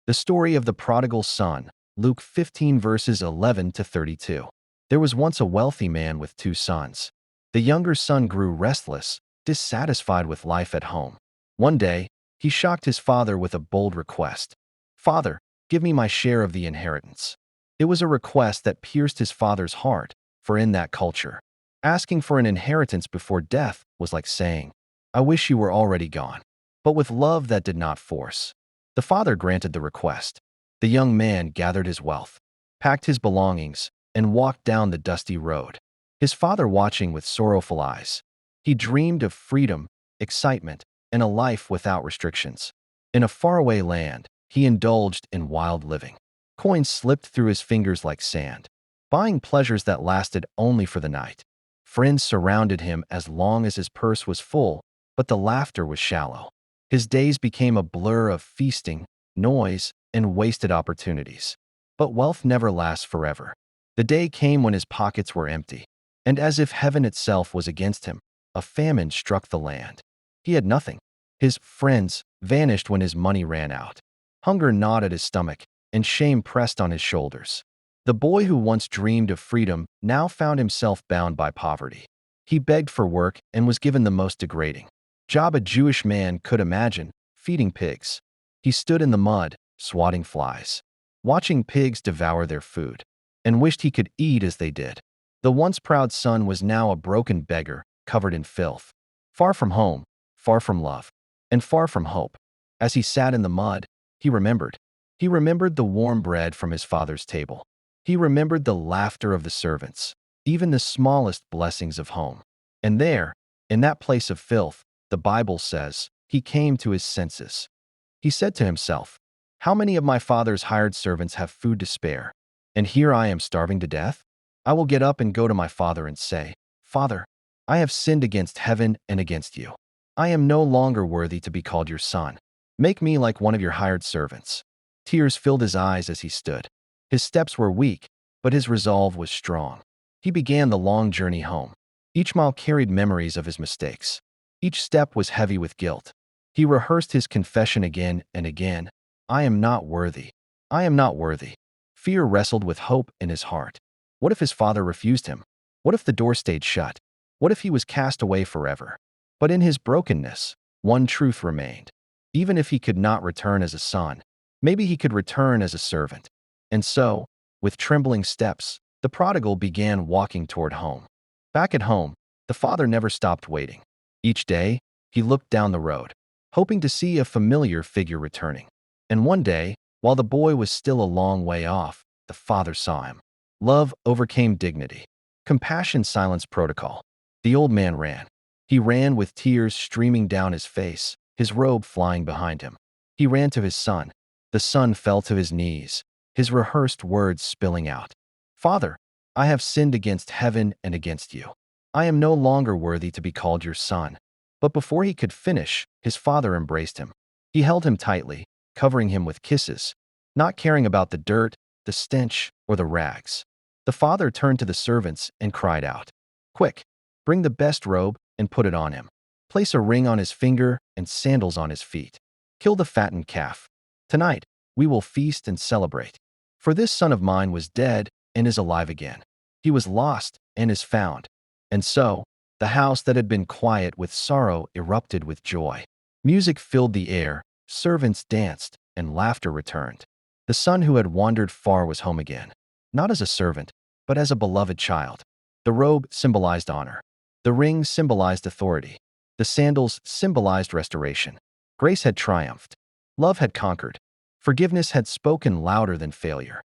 The story of the prodigal son, Luke 15 verses 11 to 32. There was once a wealthy man with two sons. The younger son grew restless, dissatisfied with life at home. One day, he shocked his father with a bold request. "Father, give me my share of the inheritance." It was a request that pierced his father's heart, for in that culture, asking for an inheritance before death was like saying, "I wish you were already gone." But with love that did not force, the father granted the request. The young man gathered his wealth, packed his belongings, and walked down the dusty road, his father watching with sorrowful eyes. He dreamed of freedom, excitement, and a life without restrictions. In a faraway land, he indulged in wild living. Coins slipped through his fingers like sand, buying pleasures that lasted only for the night. Friends surrounded him as long as his purse was full, but the laughter was shallow. His days became a blur of feasting, noise, and wasted opportunities. But wealth never lasts forever. The day came when his pockets were empty, and as if heaven itself was against him, a famine struck the land. He had nothing. His friends vanished when his money ran out. Hunger gnawed at his stomach, and shame pressed on his shoulders. The boy who once dreamed of freedom now found himself bound by poverty. He begged for work and was given the most degrading job a Jewish man could imagine: feeding pigs. He stood in the mud, swatting flies, watching pigs devour their food, and wished he could eat as they did. The once proud son was now a broken beggar, covered in filth, far from home, far from love, and far from hope. As he sat in the mud, he remembered. He remembered the warm bread from his father's table. He remembered the laughter of the servants, even the smallest blessings of home. And there, in that place of filth, the Bible says, he came to his senses. He said to himself, "How many of my father's hired servants have food to spare? And here I am starving to death? I will get up and go to my father and say, 'Father, I have sinned against heaven and against you. I am no longer worthy to be called your son. Make me like one of your hired servants.'" Tears filled his eyes as he stood. His steps were weak, but his resolve was strong. He began the long journey home. Each mile carried memories of his mistakes. Each step was heavy with guilt. He rehearsed his confession again and again. "I am not worthy. I am not worthy." Fear wrestled with hope in his heart. What if his father refused him? What if the door stayed shut? What if he was cast away forever? But in his brokenness, one truth remained. Even if he could not return as a son, maybe he could return as a servant. And so, with trembling steps, the prodigal began walking toward home. Back at home, the father never stopped waiting. Each day, he looked down the road, hoping to see a familiar figure returning. And one day, while the boy was still a long way off, the father saw him. Love overcame dignity. Compassion silenced protocol. The old man ran. He ran with tears streaming down his face, his robe flying behind him. He ran to his son. The son fell to his knees, his rehearsed words spilling out. "Father, I have sinned against heaven and against you. I am no longer worthy to be called your son." But before he could finish, his father embraced him. He held him tightly, covering him with kisses, not caring about the dirt, the stench, or the rags. The father turned to the servants and cried out, "Quick, bring the best robe and put it on him. Place a ring on his finger and sandals on his feet. Kill the fattened calf. Tonight, we will feast and celebrate. For this son of mine was dead and is alive again. He was lost and is found." And so, the house that had been quiet with sorrow erupted with joy. Music filled the air, servants danced, and laughter returned. The son who had wandered far was home again, not as a servant, but as a beloved child. The robe symbolized honor. The ring symbolized authority. The sandals symbolized restoration. Grace had triumphed. Love had conquered. Forgiveness had spoken louder than failure.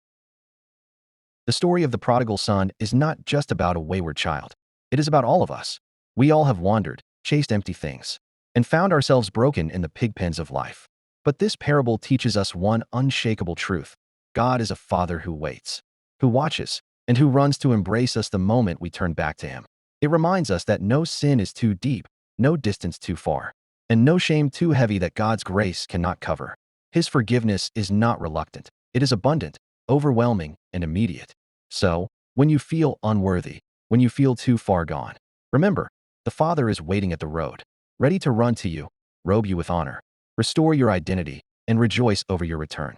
The story of the prodigal son is not just about a wayward child. It is about all of us. We all have wandered, chased empty things, and found ourselves broken in the pigpens of life. But this parable teaches us one unshakable truth. God is a father who waits, who watches, and who runs to embrace us the moment we turn back to him. It reminds us that no sin is too deep, no distance too far, and no shame too heavy that God's grace cannot cover. His forgiveness is not reluctant. It is abundant, overwhelming, and immediate. So, when you feel unworthy, when you feel too far gone, remember, the Father is waiting at the road, ready to run to you, robe you with honor, restore your identity, and rejoice over your return.